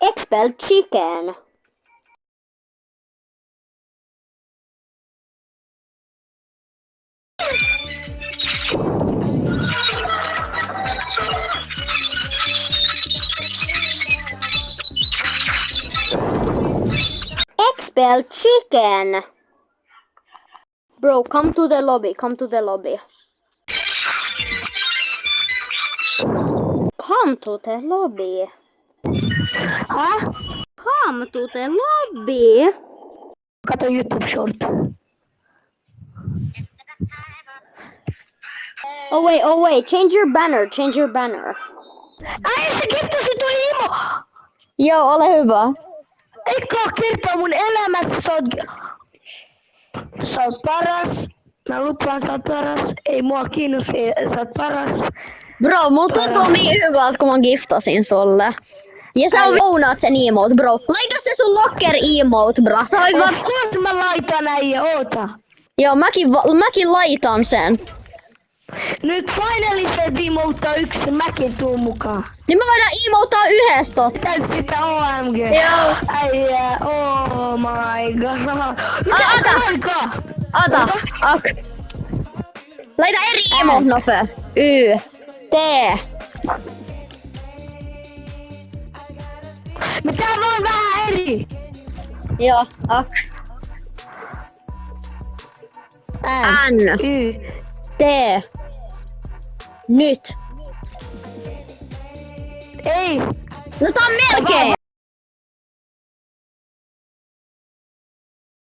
Expel chicken. Expel chicken. Bro, come to the lobby. Come to the lobby. Come to the lobby. Huh? Come to the lobby. Kato YouTube short. Oh wait. Change your banner. Change your banner. Ai se giftasit tuli Imo! Joo, ole hyvä. Eikö oo kertoa mun elämässä sä oot paras. Mä lupaan sä oot paras. Ei mua kiinnosta, sä oot paras. Bro, mulla tuntuu niin hyvältä, kun mä giftasin sulle. Ja sä ownaat sen emote, bro. Laita se sun locker emote, bro. Sä voit vaan... Of course mä laitan äijä, oota. Joo, mäkin laitan sen. Nyt finally se emoteaa yksin, mäkin tuun mukaan. Niin me voidaan emotea yhdessä. Täyt sitä OMG. Joo. Äijä, oh my god. Ota. Ak. Laita eri emote nopea. Y. T. Mitä voi vähän eri? Joo, ak. N. Y. T. Nyt. Ei. No tää on melkein.